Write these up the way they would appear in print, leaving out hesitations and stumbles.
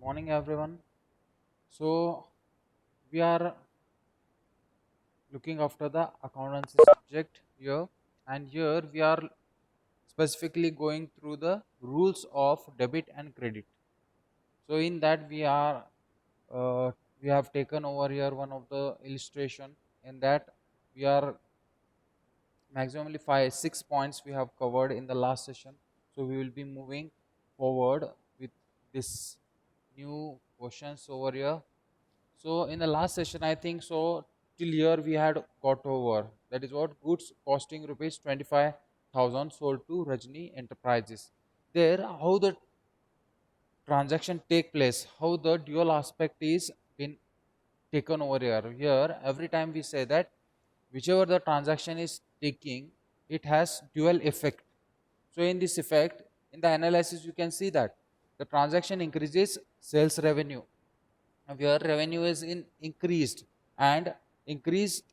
Morning, everyone. So, we are looking after the accountancy subject here, and here we are specifically going through the rules of debit and credit. So, in that uh, we have taken over here one of the illustration. In that we are maximally 6 points we have covered in the last session. So, we will be moving forward with this new questions over here. So in the last session, I think so till here we had got over. That is what goods costing rupees 25,000 sold to Rajni Enterprises. There, how the transaction take place, how the dual aspect is been taken over here. Here, every time we say that whichever the transaction is taking, it has dual effect. So in this effect, in the analysis, you can see that the transaction increases sales revenue, where revenue is increased, and increased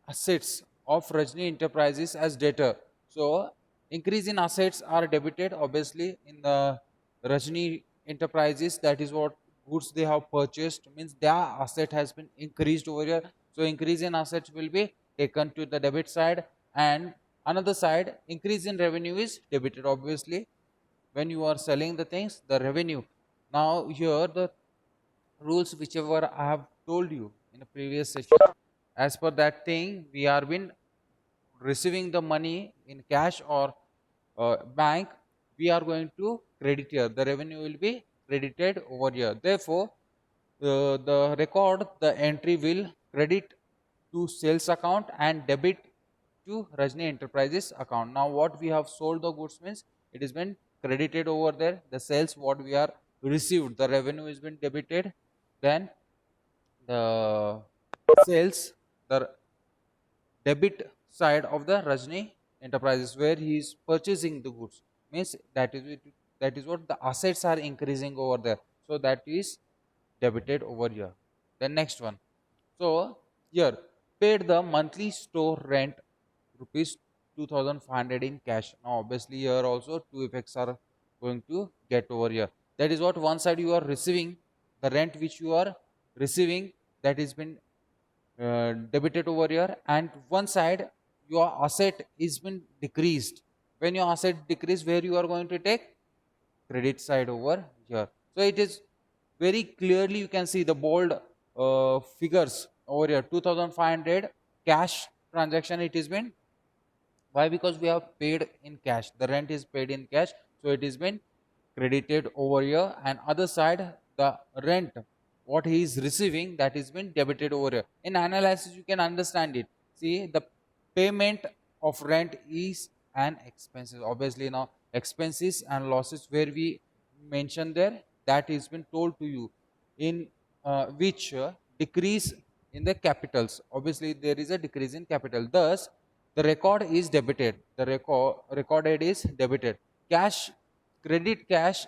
assets of Rajni Enterprises as debtor. So increase in assets are debited obviously in the Rajni Enterprises. That is what goods they have purchased, means their asset has been increased over here. So increase in assets will be taken to the debit side, and another side increase in revenue is debited obviously. When you are selling the things, the revenue, now here the rules whichever I have told you in the previous session. As per that thing, we are been receiving the money in cash or bank. We are going to credit here. The revenue will be credited over here. Therefore, the record, the entry will credit to sales account and debit to Rajni Enterprises account. Now, what we have sold the goods means it has been credited over there. The sales what we are received, the revenue has been debited. Then the sales, the debit side of the Rajni Enterprises, where he is purchasing the goods, means that is what the assets are increasing over there. So that is debited over here. The next one. So here paid the monthly store rent rupees 2,500 in cash. Now obviously here also two effects are going to get over here. That is what one side you are receiving the rent which you are receiving, that has been debited over here, and one side your asset is been decreased. When your asset decrease, where you are going to take credit side over here. So it is very clearly you can see the bold figures over here. 2,500 cash transaction it has been. Why? Because we have paid in cash, the rent is paid in cash, so it has been credited over here. And other side, the rent what he is receiving, that has been debited over here. In analysis you can understand it. See, the payment of rent is an expenses obviously. Now expenses and losses where we mentioned there, that has been told to you in which decrease in the capitals. Obviously there is a decrease in capital, thus the record is debited, the recorded is debited. Cash, credit cash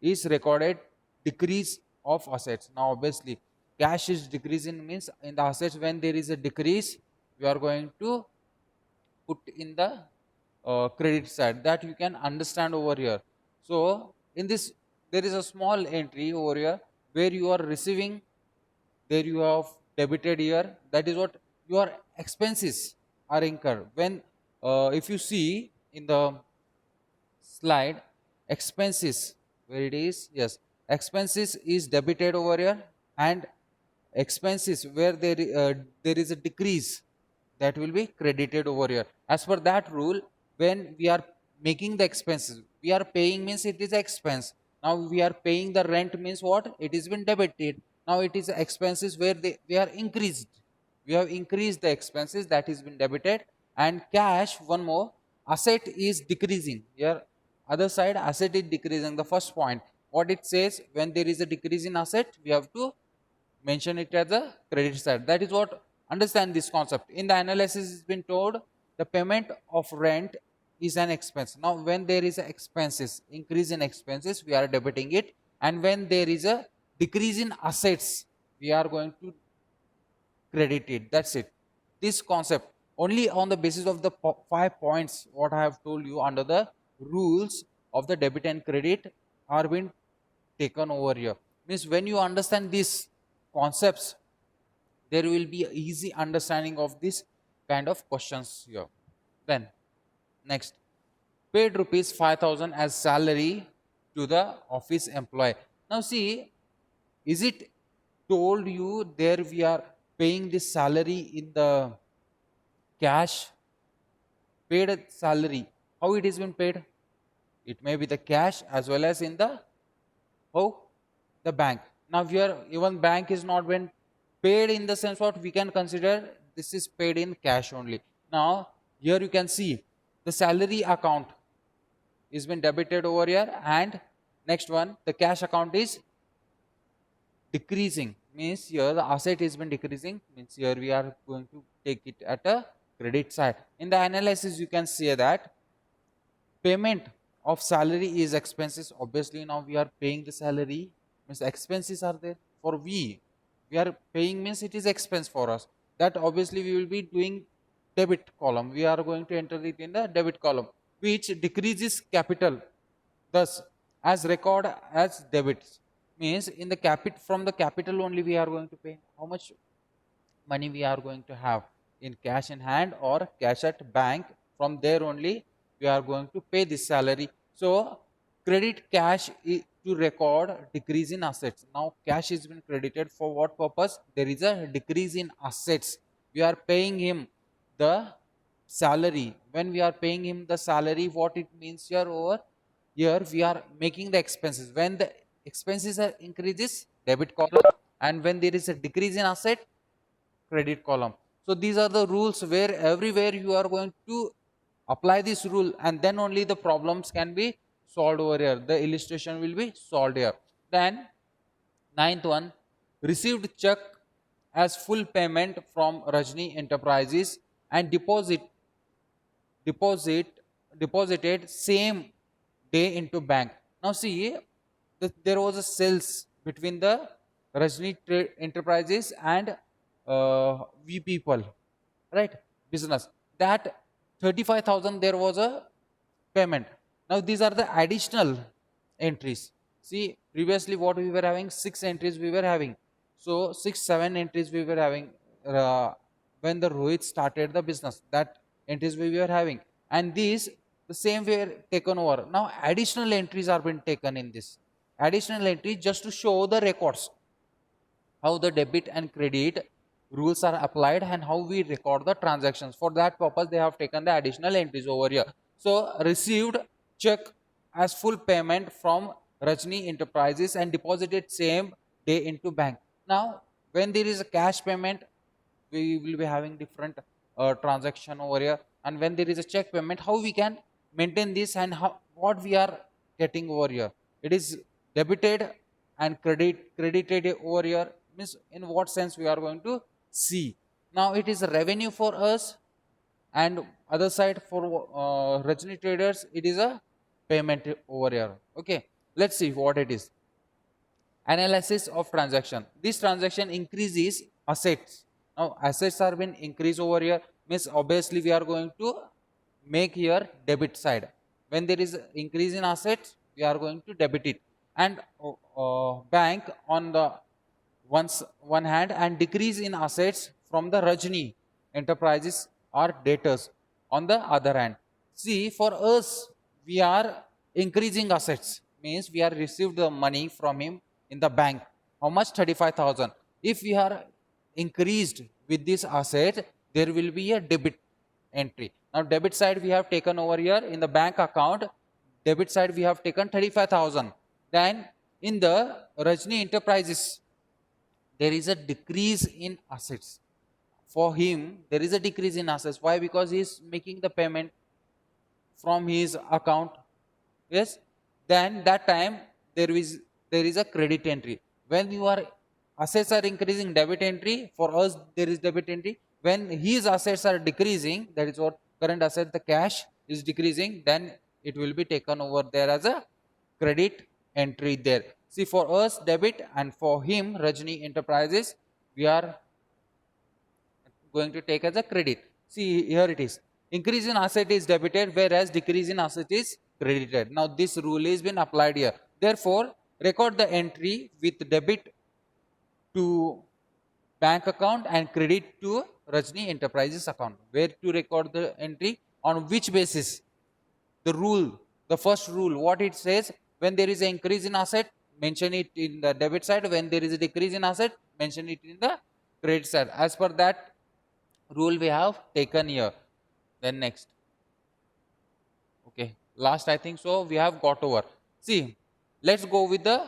is recorded decrease of assets. Now obviously cash is decreasing, means in the assets when there is a decrease, we are going to put in the credit side, that you can understand over here. So in this there is a small entry over here where you are receiving, there you have debited here, that is what your expenses are incurred. When if you see in the slide, expenses, where it is, yes, expenses is debited over here, and expenses where there is a decrease, that will be credited over here. As per that rule, when we are making the expenses, we are paying means it is expense. Now we are paying the rent means what, it is been debited. Now it is expenses where they are increased, we have increased the expenses, that has been debited. And cash, one more, asset is decreasing here. Other side, asset is decreasing. The first point what it says, when there is a decrease in asset, we have to mention it as a credit side. That is what, understand this concept. In the analysis it's been told the payment of rent is an expense. Now when there is a expenses, increase in expenses, we are debiting it, and when there is a decrease in assets, we are going to credit it. That's it. This concept only on the basis of the 5 points what I have told you under the rules of the debit and credit are being taken over here. Means when you understand these concepts, there will be a easy understanding of this kind of questions here. Then next, paid rupees 5,000 as salary to the office employee. Now see, is it told you there we are paying this salary in the cash, paid salary? How it is been paid? It may be the cash as well as in the how the bank. Now here even bank is not been paid in the sense what we can consider this is paid in cash only. Now here you can see the salary account is been debited over here, and next one the cash account is decreasing, means here the asset has been decreasing, means here we are going to take it at a credit side. In the analysis you can see that payment of salary is expenses. Obviously now we are paying the salary, means expenses are there for we are paying, means it is expense for us, that obviously we will be doing debit column, we are going to enter it in the debit column, which decreases capital, thus as record as debits, means in the from the capital only we are going to pay. How much money we are going to have in cash in hand or cash at bank, from there only we are going to pay this salary. So credit cash to record decrease in assets. Now cash is been credited for what purpose? There is a decrease in assets, we are paying him the salary. When we are paying him the salary, what it means here, over here we are making the expenses. When the expenses are increases, debit column, and when there is a decrease in asset, credit column. So these are the rules where everywhere you are going to apply this rule, and then only the problems can be solved over here, the illustration will be solved here. Then ninth one, received check as full payment from Rajni Enterprises and deposit deposited same day into bank. Now see, there was a sales between the Rajni Enterprises and we people, right, business, that 35,000 there was a payment. Now these are the additional entries. See, previously what we were having, 6 entries we were having, so 6 7 entries we were having when the Rohit started the business, that entries we were having, and these the same were taken over. Now additional entries are been taken in this additional entry, just to show the records how the debit and credit rules are applied and how we record the transactions. For that purpose they have taken the additional entries over here. So received check as full payment from Rajni Enterprises and deposited same day into bank. Now when there is a cash payment, we will be having different transaction over here, and when there is a check payment, how we can maintain this, and how what we are getting over here, it is debited and credited over here, means in what sense we are going to see. Now it is a revenue for us, and other side for Rajni traders it is a payment over here. Okay, let's see what it is. Analysis of transaction. This transaction increases assets. Now assets are been increased over here, means obviously we are going to make here debit side. When there is increase in assets, we are going to debit it, and bank on the one hand, and decrease in assets from the Rajni Enterprises or debtors on the other hand. See, for us we are increasing assets, means we are received the money from him in the bank. How much? 35,000. If we are increased with this asset, there will be a debit entry. Now debit side we have taken over here in the bank account, debit side we have taken 35,000. Then in the Rajni Enterprises there is a decrease in assets. For him there is a decrease in assets. Why? Because he is making the payment from his account. Yes, then that time there is a credit entry. When you are assets are increasing, debit entry, for us there is debit entry. When his assets are decreasing, that is what current asset, the cash is decreasing, then it will be taken over there as a credit entry there. See, for us debit, and for him Rajni Enterprises we are going to take as a credit. See, here it is, increase in asset is debited, whereas decrease in asset is credited. Now this rule has been applied here. Therefore record the entry with debit to bank account and credit to Rajni Enterprises account. Where to record the entry? On which basis? The rule, the first rule, what it says, when there is an increase in asset, mention it in the debit side. When there is a decrease in asset, mention it in the credit side. As per that rule we have taken here. Then next. Okay, last I think so we have got over. See, let's go with the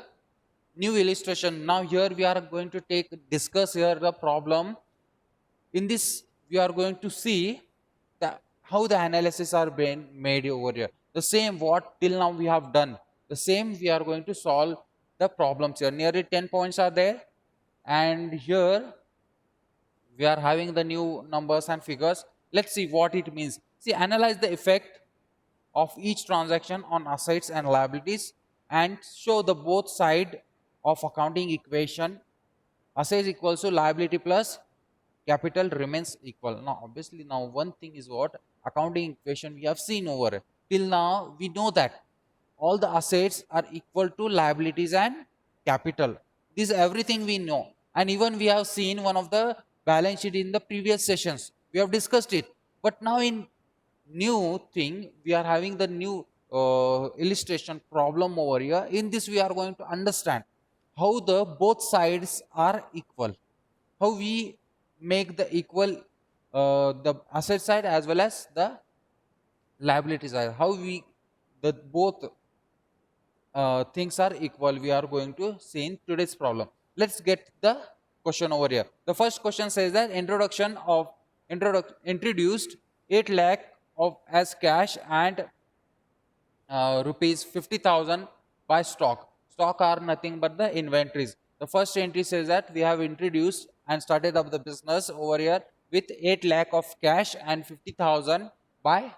new illustration. Now here we are going to discuss here the problem. In this we are going to see how the analysis are being made over here. The same what till now we have done. The same we are going to solve the problems here. Nearly 10 points are there, and here we are having the new numbers and figures. Let's see what it means. See, analyze the effect of each transaction on assets and liabilities and show the both side of accounting equation. Assets equals to liability plus capital remains equal. Now obviously now one thing is what accounting equation we have seen over. Till now we know that all the assets are equal to liabilities and capital. This is everything we know, and even we have seen one of the balance sheet in the previous sessions. We have discussed it, but now in new thing we are having the new illustration problem over here. In this we are going to understand how the both sides are equal, how we make the equal the asset side as well as the liability side, how we the both things are equal we are going to see in today's problem. Let's get the question over here. The first question says that introduced 8 lakh of as cash and rupees 50,000 by stock. Stock are nothing but the inventories. The first entry says that we have introduced and started up the business over here with 8 lakh of cash and 50,000 by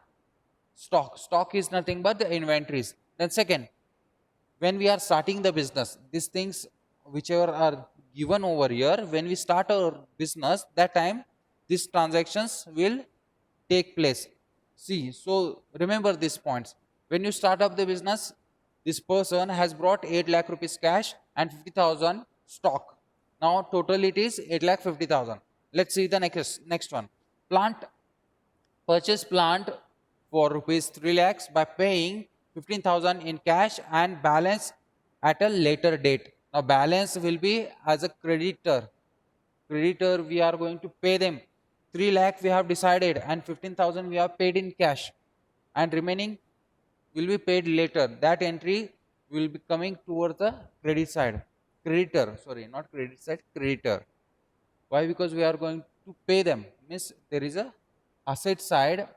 stock. Stock is nothing but the inventories. Then second, when we are starting the business, these things whichever are given over here, when we start our business, that time these transactions will take place. See, so remember these points. When you start up the business, this person has brought 8 lakh rupees cash and 50,000 stock. Now total it is 8 lakh 50,000. Let's see the next one. Purchase plant for rupees 3 lakhs by paying 15,000 in cash and balance at a later date. Now balance will be as a creditor. Creditor we are going to pay them 3 lakh we have decided and 15,000 we have paid in cash, and remaining will be paid later. That entry will be coming towards the credit side. Creditor, sorry, not credit side, creditor. Why? Because we are going to pay them. Means there is a asset side,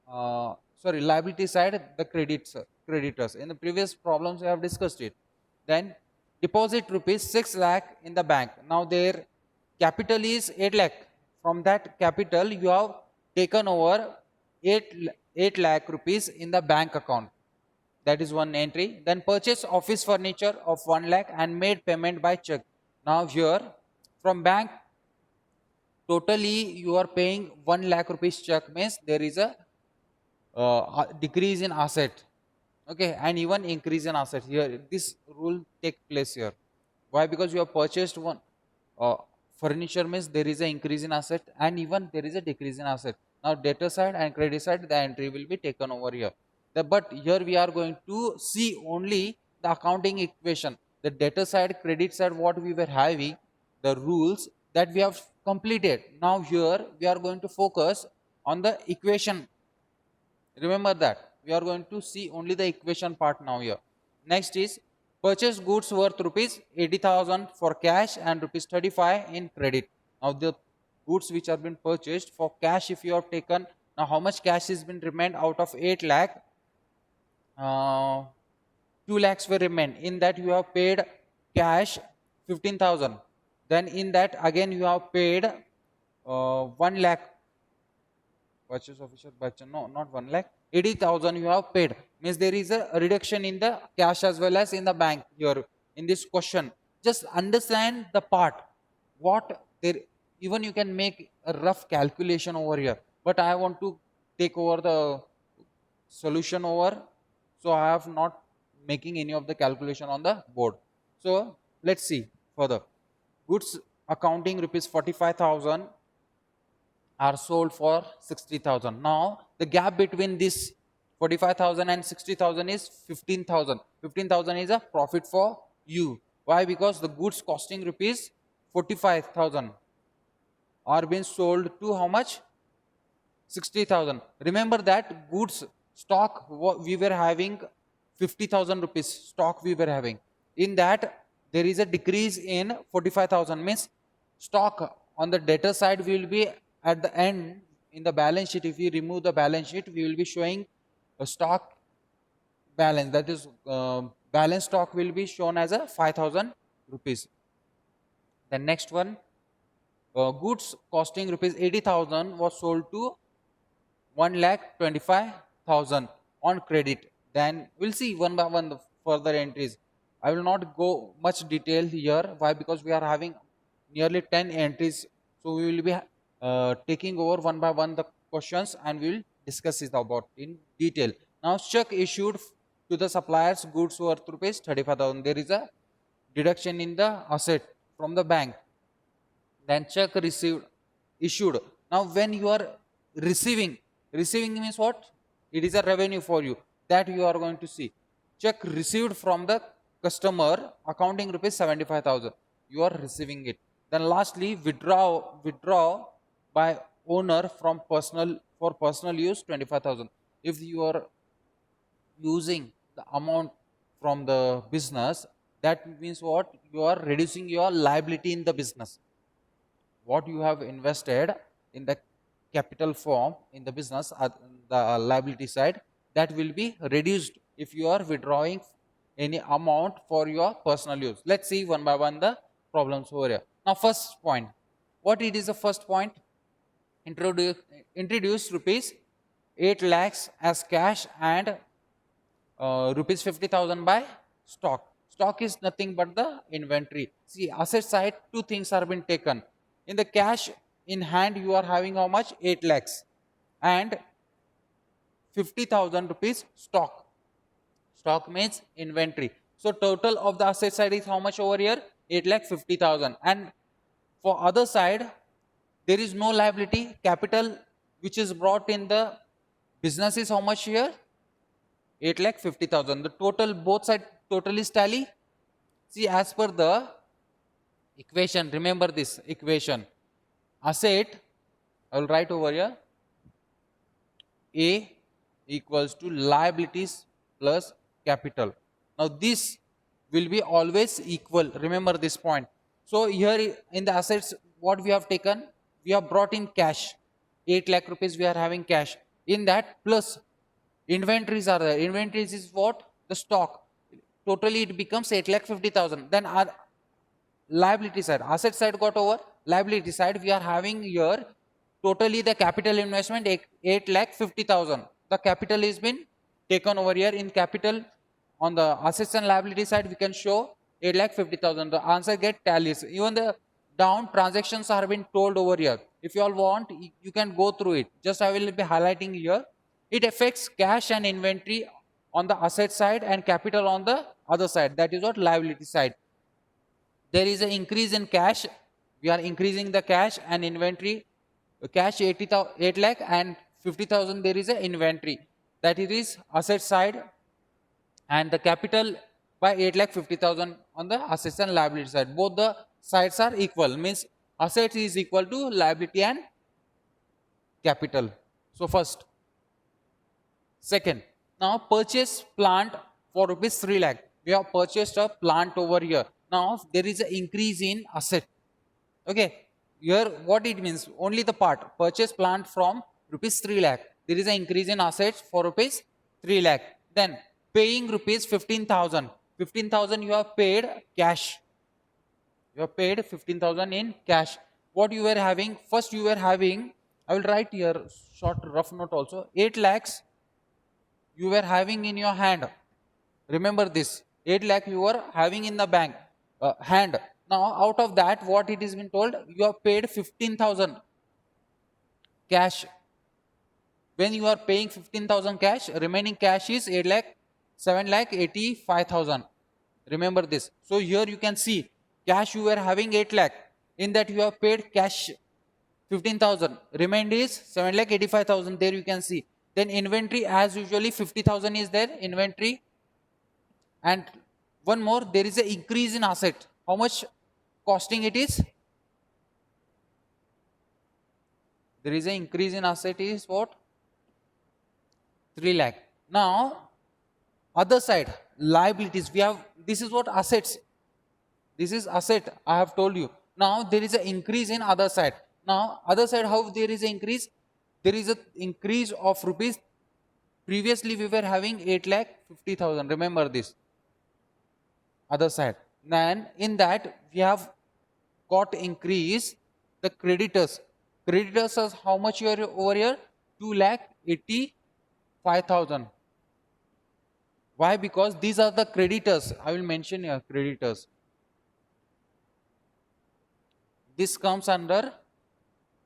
sorry, liability side, the creditors. In the previous problems we have discussed it. Then deposit rupees 6 lakh in the bank. Now their capital is 8 lakh. From that capital you have taken over 8 lakh rupees in the bank account. That is one entry. Then purchase office furniture of 1 lakh and made payment by check. Now here from bank totally you are paying 1 lakh rupees check, means there is a decrease in asset, okay, and even increase in asset. Here this rule take place here. Why? Because you have purchased one furniture, means there is an increase in asset and even there is a decrease in asset. Now debtor side and credit side the entry will be taken over here. But here we are going to see only the accounting equation. The debtor side, credit side, what we were having, the rules that we have completed. Now here we are going to focus on the equation. Remember that we are going to see only the equation part now here. Next is purchase goods worth rupees 80,000 for cash and rupees 35 in credit. Now the goods which have been purchased for cash, if you have taken, now how much cash has been remained out of 8 lakh? 2 lakhs were remained. In that you have paid cash 15,000. Then in that again you have paid 1 lakh. Purchase official budget, no, not 1 lakh, 80,000 you have paid. Means there is a reduction in the cash as well as in the bank here in this question. Just understand the part. What there, even you can make a rough calculation over here. But I want to take over the solution over, so I have not making any of the calculation on the board. So let's see further. Goods accounting rupees 45,000 are sold for 60,000. Now the gap between this 45,000 and 60,000 is 15,000. 15,000 is a profit for you. Why? Because the goods costing rupees 45,000 are being sold to how much? 60,000. Remember that goods stock we were having 50,000 rupees stock we were having. In that there is a decrease in 45,000, means stock on the debtor side we will be at the end in the balance sheet. If we remove the balance sheet, we will be showing a stock balance, that is balance stock will be shown as a 5,000 rupees. The next one, goods costing rupees 80,000 was sold to 1,25,000 on credit. Then we'll see one by one the further entries. I will not go much detail here. Why? Because we are having nearly 10 entries, so we will be taking over one by one the questions and we will discuss it about in detail. Now check issued to the suppliers goods worth rupees 35,000. There is a deduction in the asset from the bank. Then check received issued. Now when you are receiving, receiving means what? It is a revenue for you, that you are going to see. Check received from the customer accounting rupees 75,000, you are receiving it. Then lastly, withdraw by owner from personal, for personal use 25,000. If you are using the amount from the business, that means what? You are reducing your liability in the business. What you have invested in the capital form in the business at the liability side, that will be reduced if you are withdrawing any amount for your personal use. Let's see one by one the problems over here. Now first point, what it is the first point? Introduce rupees 8 lakhs as cash and rupees 50,000 by stock. Stock is nothing but the inventory. See, asset side, two things are being taken. In the cash in hand, you are having how much? 8 lakhs and 50,000 rupees stock. Stock means inventory. So total of the asset side is how much over here? 8 lakh 50,000. And for other side, there is no liability. Capital which is brought in the business is how much here? 8,50,000. The total, both side total is tally. See, as per the equation, remember this equation. Asset, I will write over here. A equals to liabilities plus capital. Now this will be always equal. Remember this point. So here in the assets, what we have taken? We have brought in cash. 8 lakh rupees we are having cash. In that plus inventories are there. Inventories is what? The stock. Totally it becomes 8,50,000. Then our liability side, asset side got over. Liability side we are having here totally the capital investment 8,50,000. The capital is been taken over here. In capital on the assets and liability side we can show 8,50,000. The answer get tallies. Even the down transactions are been told over here. If you all want, you can go through it. Just I will be highlighting here. It affects cash and inventory on the asset side and capital on the other side. That is what liability side. There is an increase in cash. We are increasing the cash and inventory. Cash 8 lakh and 50,000 there is a inventory. That it is asset side, and the capital by 8,50,000 on the assets and liability side. Both the sides are equal, means asset is equal to liability and capital. So first. Second, now purchase plant for rupees 3 lakh. We have purchased a plant over here. Now there is an increase in asset. Okay, here what it means? Only the part. Purchase plant from rupees 3 lakh. There is an increase in assets for rupees 3 lakh. Then paying rupees 15,000. 15,000 you have paid cash. You have paid 15,000 in cash. What you were having? First you were having, I will write here short rough note also. 8 lakhs you were having in your hand. Remember this. 8 lakh you were having in the bank hand. Now out of that, what it is been told? You have paid 15,000 cash. When you are paying 15,000 cash, remaining cash is 8 lakh, 7 lakh 85,000. Remember this. So here you can see cash you were having 8 lakh. In that you have paid cash 15,000. Remained is 7 lakh 85,000. There you can see. Then inventory as usually 50,000 is there. Inventory. And one more, there is an increase in asset. How much costing it is? There is an increase in asset is what? 3 lakh. Now other side liabilities, we have, this is what assets, this is asset I have told you. Now there is an increase in other side. Now other side, how there is an increase? There is an increase of rupees. Previously we were having 8 lakh 50,000, remember this other side. Then in that we have got increase the creditors. Creditors is how much here over here? 2 lakh 85,000. Why? Because these are the creditors. I will mention here creditors. This comes under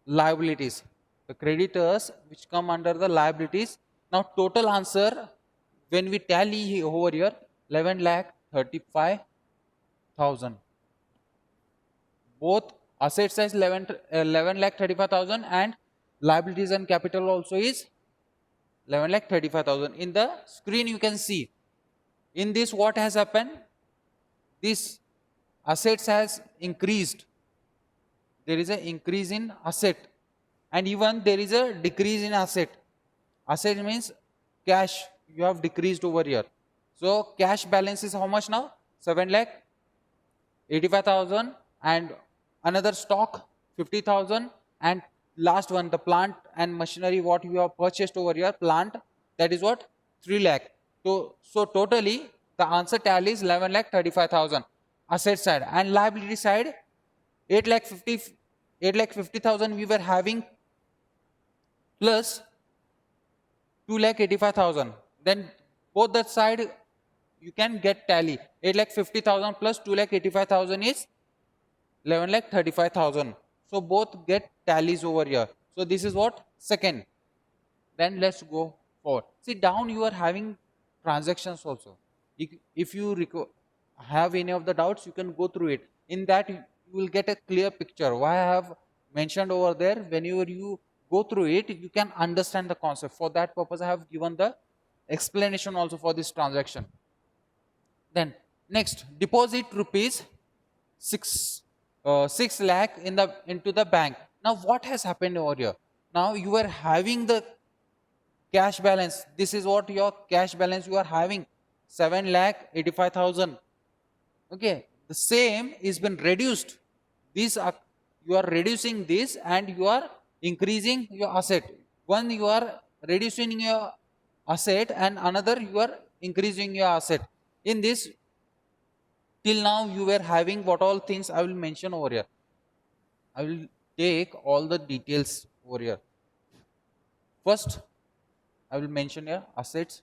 liabilities. The creditors which come under the liabilities. Now total answer when we tally over here 11 lakh 35,000. Both assets is 11 lakh 35,000 and liabilities and capital also is 11 lakh 35,000. In the screen you can see. In this what has happened? This assets has increased. There is an increase in asset and even there is a decrease in asset. Asset means cash you have decreased over here. So cash balance is how much now? 7 lakh 85,000 and another stock 50,000 and last one the plant and machinery what you have purchased over here, plant, that is what? 3 lakh. So totally the answer tally is 11 lakh 35,000 asset side, and liability side 8 lakh 50,000 we were having plus 2 lakh 85,000. Then both that side you can get tally. 8 lakh 50,000 plus 2 lakh 85,000 is 11 lakh 35,000. So both get tallies over here. So this is what? Second. Then let's go forward. See down you are having transactions also. If you have any of the doubts, you can go through it. In that you will get a clear picture. Why I have mentioned over there, whenever you go through it, you can understand the concept. For that purpose, I have given the explanation also for this transaction. Then next, deposit rupees 6 lakh into the bank. Now what has happened over here? Now you are having the cash balance. This is what your cash balance you are having, 7 lakh 85,000. Okay, the same is been reduced. These are, you are reducing this and you are increasing your asset. One you are reducing your asset and another you are increasing your asset. In this, till now you were having what all things I will mention over here. I will take all the details over here. First, I will mention here assets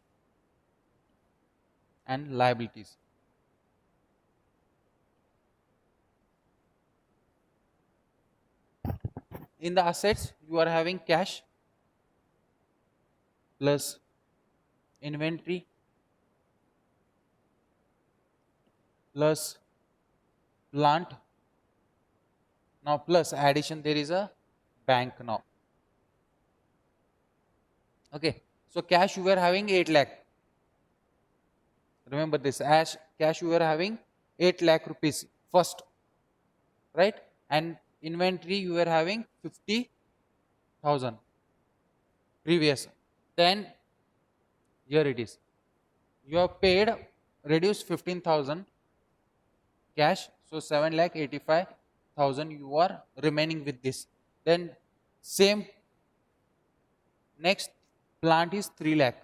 and liabilities. In the assets, you are having cash plus inventory plus plant. Now plus addition there is a bank now. Okay, so cash you were having 8 lakh. Remember this, as cash you were having 8 lakh rupees first, right? And inventory you were having 50,000 previous. Then here it is. You have paid, reduced 15,000 cash, so 7 lakh 85,000 you are remaining with this. Then same, next plant is 3 lakh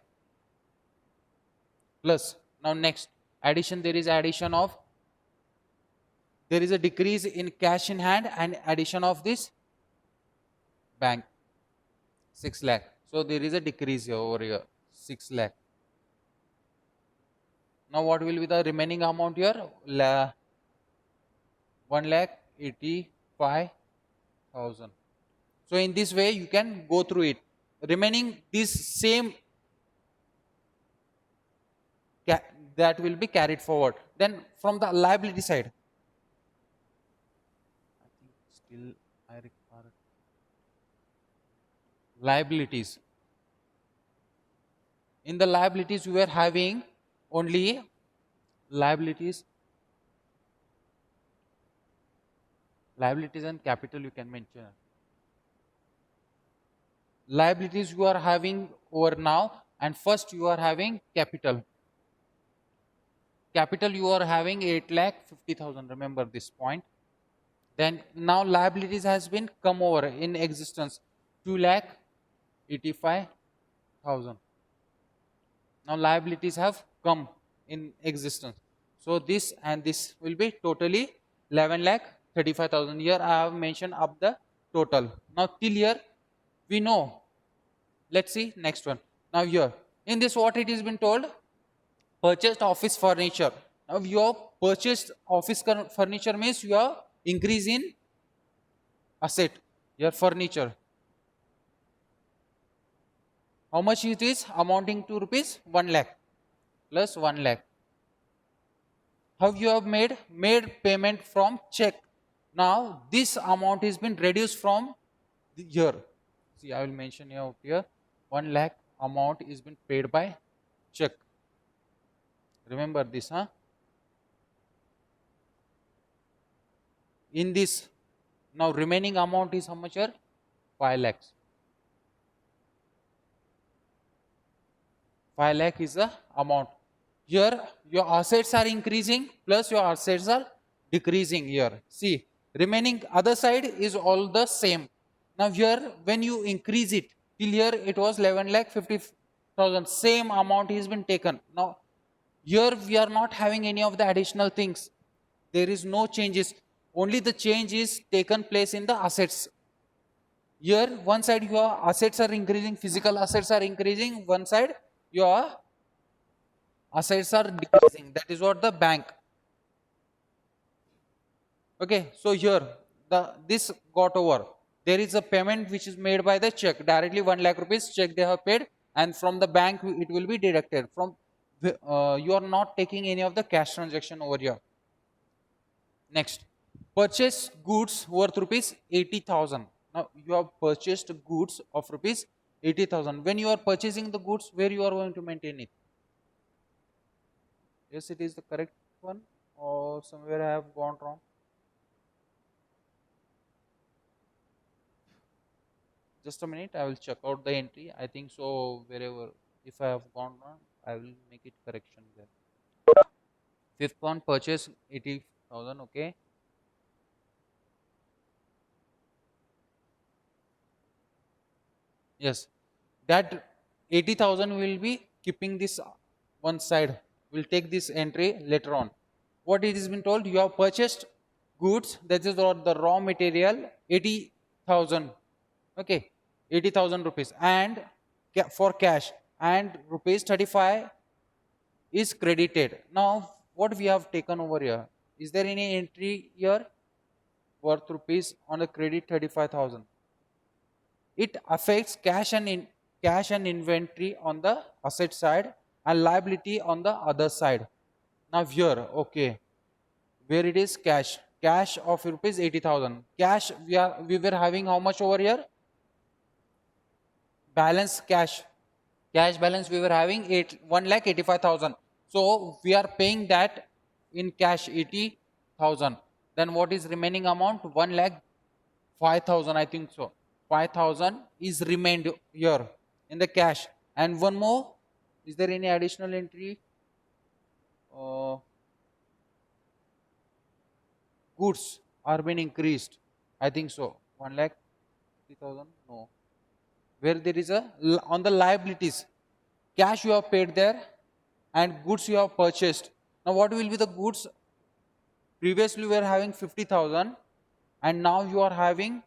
plus. Now next addition, there is addition of, there is a decrease in cash in hand and addition of this bank 6 lakh. So there is a decrease here over here 6 lakh. Now what will be the remaining amount here? 1 lakh 85,000. So in this way you can go through it. Remaining this that will be carried forward. Then from the liability side, I think still I require liabilities. In the liabilities, we were having only liabilities, liabilities and capital you can mention. Liabilities you are having over now, and first you are having capital. Capital you are having 8,50,000. Remember this point. Then now liabilities has been come over in existence 2,85,000. Now liabilities have come in existence. So this and this will be totally 11,35,000. Here I have mentioned up the total. Now till here we know. Let's see next one. Now here in this what it has been told, purchased office furniture. Now your purchased office furniture means your increase in asset, your furniture. How much it is? Amounting to rupees 1 lakh plus 1 lakh. How you have made payment from check. Now this amount has been reduced from here. See, I will mention here 1 lakh amount is been paid by check. Remember this, huh? In this, now remaining amount is how much here? 5 lakhs. 5 lakh is the amount. Here your assets are increasing plus your assets are decreasing here. See, remaining other side is all the same. Now here when you increase it, till here it was 11,50,000, same amount has been taken. Now here we are not having any of the additional things. There is no changes. Only the change is taken place in the assets. Here one side your assets are increasing, physical assets are increasing, one side your assets are decreasing. That is what the bank. Okay, so here this got over. There is a payment which is made by the check, directly 1 lakh rupees check they have paid, and from the bank it will be deducted. From you are not taking any of the cash transaction over here. Next, purchase goods worth rupees 80,000. Now you have purchased goods of rupees 80,000. When you are purchasing the goods, where you are going to maintain it? Yes, it is the correct one, or somewhere I have gone wrong. Just a minute, I will check out the entry. I think so. Wherever, if I have gone wrong, I will make it correction there. Fifth one, purchase 80,000. Okay. Yes, that 80,000 will be keeping this one side. We'll take this entry later on. What it has been told, you have purchased goods, that is the raw material, 80,000. Okay, 80,000 rupees, and for cash, and rupees 35 is credited. Now, what we have taken over here? Is there any entry here worth rupees on the credit 35,000? It affects cash and inventory on the asset side and liability on the other side. Now here, okay, where it is cash of rupees 80,000. Cash we were having how much over here? Balance cash balance we were having 1,85,000. So we are paying that in cash 80,000. Then what is remaining amount? 1,05,000, I think so. 5,000 is remained here in the cash. And one more, is there any additional entry? Goods are being increased. I think so. 1,50,000. No. Where there is a on the liabilities, cash you have paid there, and goods you have purchased. Now what will be the goods? Previously we were having 50,000, and now you are having,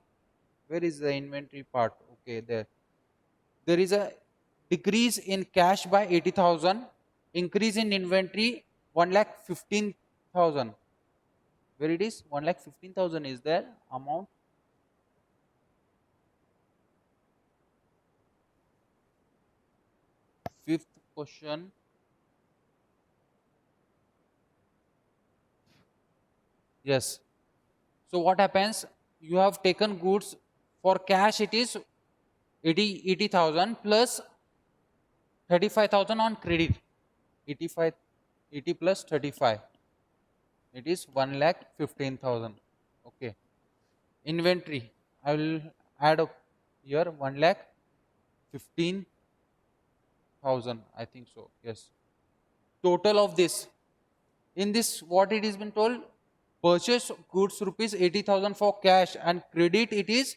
where is the inventory part? Okay, there is a decrease in cash by 80,000, increase in inventory 1,15,000. Where it is? 1,15,000 is there amount. Fifth question. Yes. So what happens? You have taken goods for cash, it is 80,000 plus 35,000 on credit. 85, 80 plus 35. It is 1,15,000. Okay. Inventory. I will add up here 1,15,000. I think so. Yes. Total of this. In this, what it has been told? Purchase goods rupees 80,000 for cash and credit it is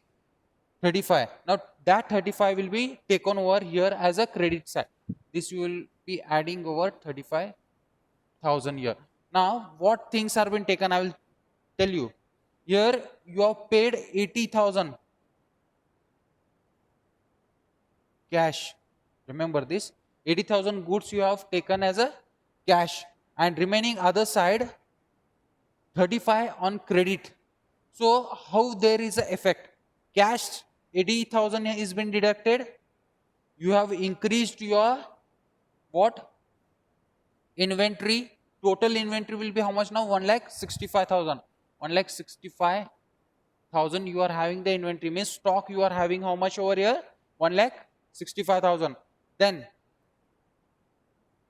35. Now that 35 will be taken over here as a credit side. This you will be adding over 35,000 here. Now what things are being taken, I will tell you. Here you have paid 80,000 cash. Remember this, 80,000 goods you have taken as a cash and remaining other side 35 on credit. So how there is a effect? Cash 80,000 is been deducted. You have increased your what? Inventory. Total inventory will be how much now? 1,65,000. 1,65,000 you are having the inventory. Means stock you are having how much over here? 1,65,000. Then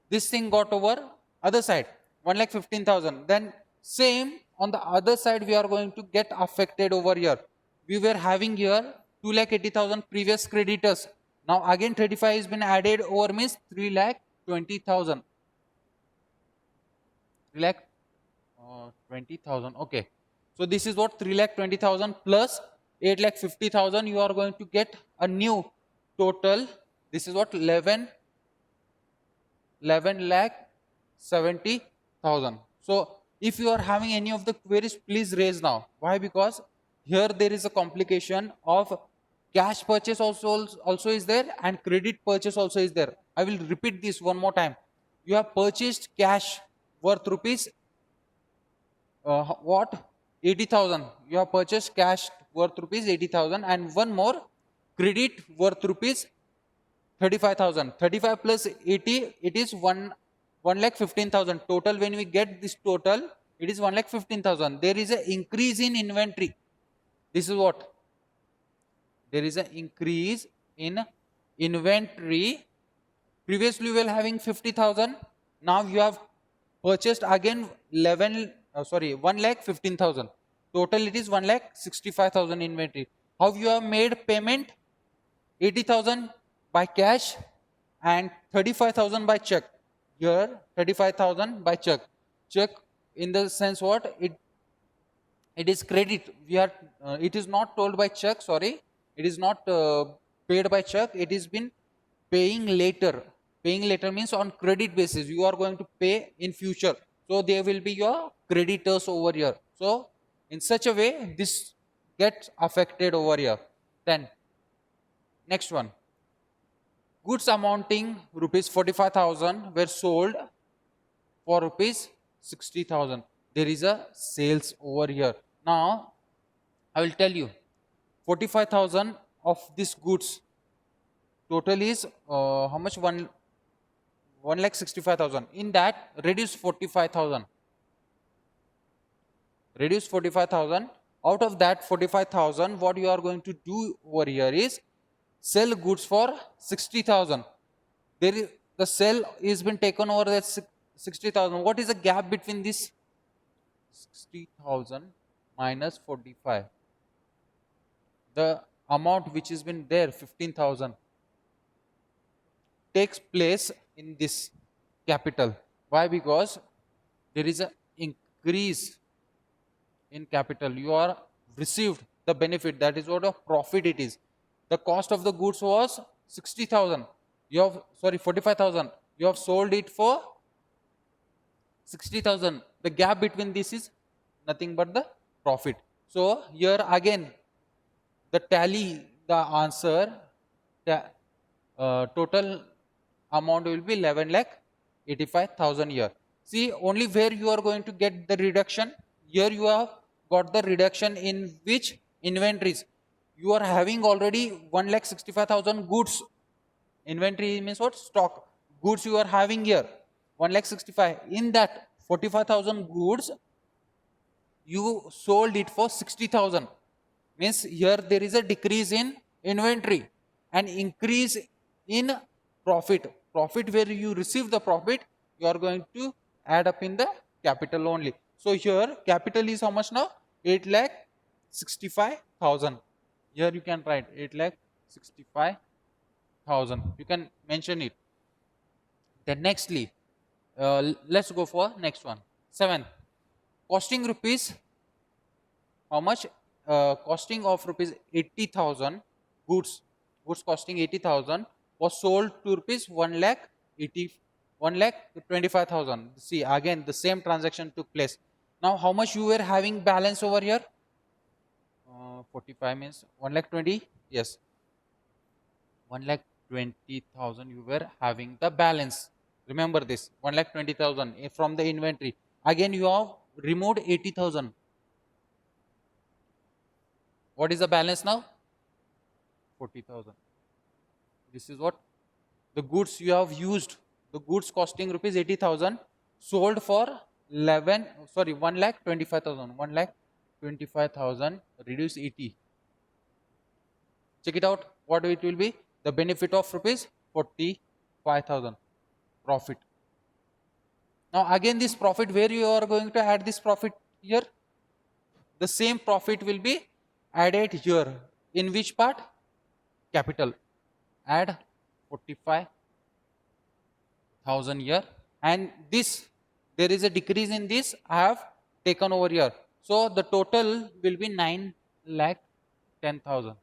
this thing got over other side 1,15,000. Then same on the other side we are going to get affected over here. We were having here 2,80,000 previous creditors. Now again 35 has been added over, means 3,20,000. 3,20,000. Okay. So this is what 3,20,000 plus 8,50,000. You are going to get a new total. This is what 11,70,000. So if you are having any of the queries, please raise now. Why? Because here there is a complication of cash purchase also is there and credit purchase also is there. I will repeat this one more time. You have purchased cash worth rupees what? 80,000. You have purchased cash worth rupees 80,000 and one more credit worth rupees 35,000. 35 plus 80, it is 1,15,000. Total, when we get this total, it is 1,15,000. There is an increase in inventory. This is what? There is an increase in inventory. Previously, we were having 50,000. Now you have purchased again 1,15,000. Total, it is 1,65,000 inventory. How you have made payment? 80,000 by cash and 35,000 by check. Here 35,000 by check. Check in the sense what? It is credit. We are it is not told by check, sorry. It is not paid by check. It is been paying later. Paying later means on credit basis. You are going to pay in future. So there will be your creditors over here. So in such a way this gets affected over here. Then next one. Goods amounting rupees 45,000 were sold for rupees 60,000. There is a sales over here. Now I will tell you 45,000 of these goods total is how much? 1,65,000. In that reduce 45,000. Reduce 45,000. Out of that 45,000, what you are going to do over here is sell goods for 60,000. There is the sell is been taken over that 60,000. What is the gap between this 60,000 minus 45? The amount which has been there 15,000 takes place in this capital. Why? Because there is an increase in capital. You are received the benefit, that is what a profit it is. The cost of the goods was 60,000. You have 45,000. You have sold it for 60,000. The gap between this is nothing but the profit. So here again the tally, the answer, the total amount will be 11,85,000 here. See, only where you are going to get the reduction. Here you have got the reduction in which inventories. You are having already 1,65,000 goods. Inventory means what? Stock. Goods you are having here 1,65,000. In that 45,000 goods, you sold it for 60,000. Means here there is a decrease in inventory and increase in profit. Profit where you receive the profit, you are going to add up in the capital only. So here capital is how much now? 8 lakh 65,000. Here you can write 8 lakh 65,000. You can mention it. Then nextly, let's go for next one. 7. Costing rupees, how much? Costing of rupees 80,000, goods costing 80,000 was sold to rupees 1 lakh 80, 1 lakh 25,000. See, again the same transaction took place. Now how much you were having balance over here? 45 means 1 lakh 20. Yes, 1 lakh 20,000 you were having the balance. Remember this, 1 lakh 20,000 from the inventory. Again you have removed 80,000. What is the balance now? 40,000. This is what the goods you have used. The goods costing rupees 80,000 sold for 1 lakh 25,000. 1 lakh 25,000 reduce 80. Check it out. What it will be? The benefit of rupees 45,000 profit. Now again this profit, where you are going to add this profit here? The same profit will be added here. In which part? Capital. Add 45,000 here, and this, there is a decrease in this, I have taken over here. So the total will be 9 lakh 10,000.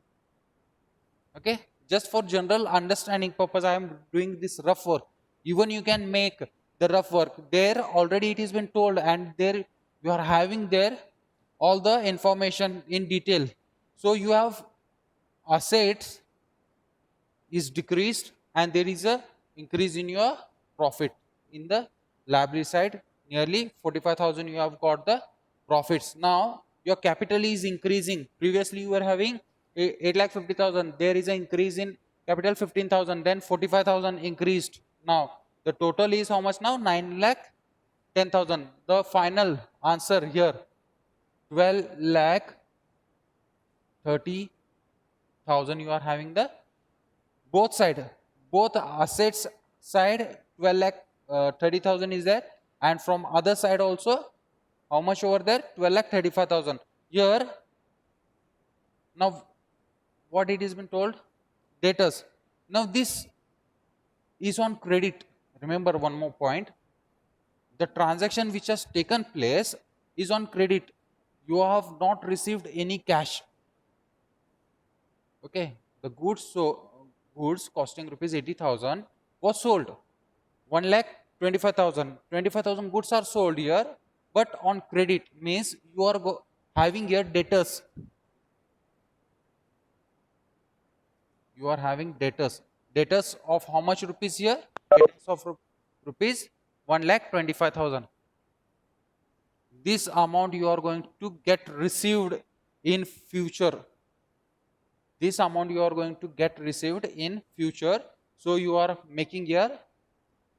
Okay, just for general understanding purpose I am doing this rough work. Even you can make the rough work there, already it has been told, and there you are having there all the information in detail. So you have assets is decreased and there is a increase in your profit. In the liability side, nearly 45,000 you have got the profits. Now your capital is increasing. Previously you were having 8,50,000. There is an increase in capital 15,000. Then 45,000 increased. Now the total is how much now? 9,10,000. The final answer here, 12,30,000 you are having the both side, both assets side 12,30,000 is there, and from other side also how much over there? 12,35,000. Here now what it has been told? Debtors. Now this is on credit. Remember one more point, the transaction which has taken place is on credit. You have not received any cash. Okay, the goods costing rupees 80,000 was sold. 1 lakh 25,000. 25,000 goods are sold here, but on credit, means you are having here debtors. You are having debtors. Debtors of how much rupees here? Debtors of rupees 1 lakh 25,000. This amount you are going to get received in future. This amount you are going to get received in future. So you are making here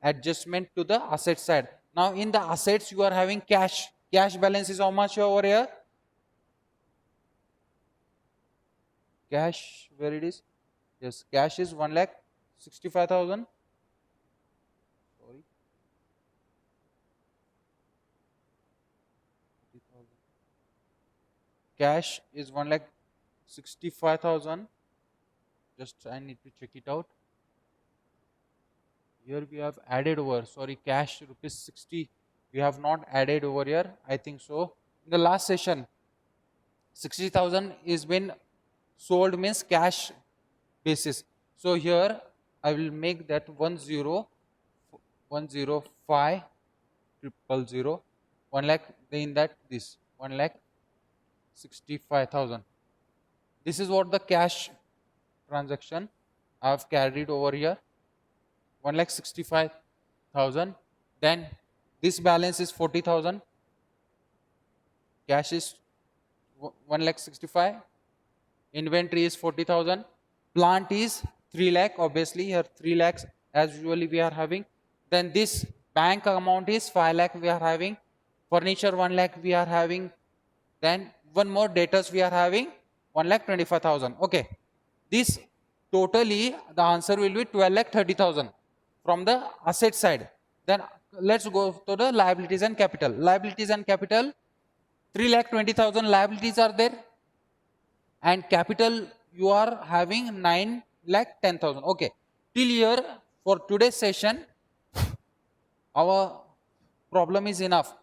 adjustment to the asset side. Now in the assets you are having cash. Cash balance is how much over here? Cash, where it is? Yes, cash is 1 lakh 65,000. Sorry. Cash is 1 lakh 65,000. Just I need to check it out. Here we have added over, sorry, cash rupees 60. We have not added over here, I think so. In the last session, 60,000 is been sold, means cash basis. So here I will make that 105 000, 1 lakh, in that this 1 lakh 65,000. This is what the cash transaction I have carried over here, 1 lakh 65,000. Then this balance is 40,000. Cash is 1 lakh 65. Inventory is 40,000. Plant is 3 lakh. Obviously here 3 lakhs as usually we are having. Then this bank amount is 5 lakh we are having. Furniture 1 lakh we are having. Then one more debtors we are having 1,25,000. Okay, this totally the answer will be 12,30,000 from the asset side. Then let's go to the liabilities and capital. Liabilities and capital, 3,20,000 liabilities are there, and capital you are having 9,10,000. Okay, till here for today's session our problem is enough.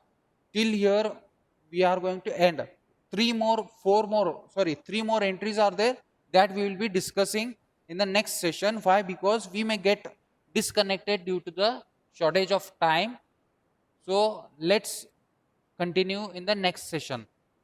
Till here we are going to end. Three more entries are there that we will be discussing in the next session. Why? Because we may get disconnected due to the shortage of time. So let's continue in the next session.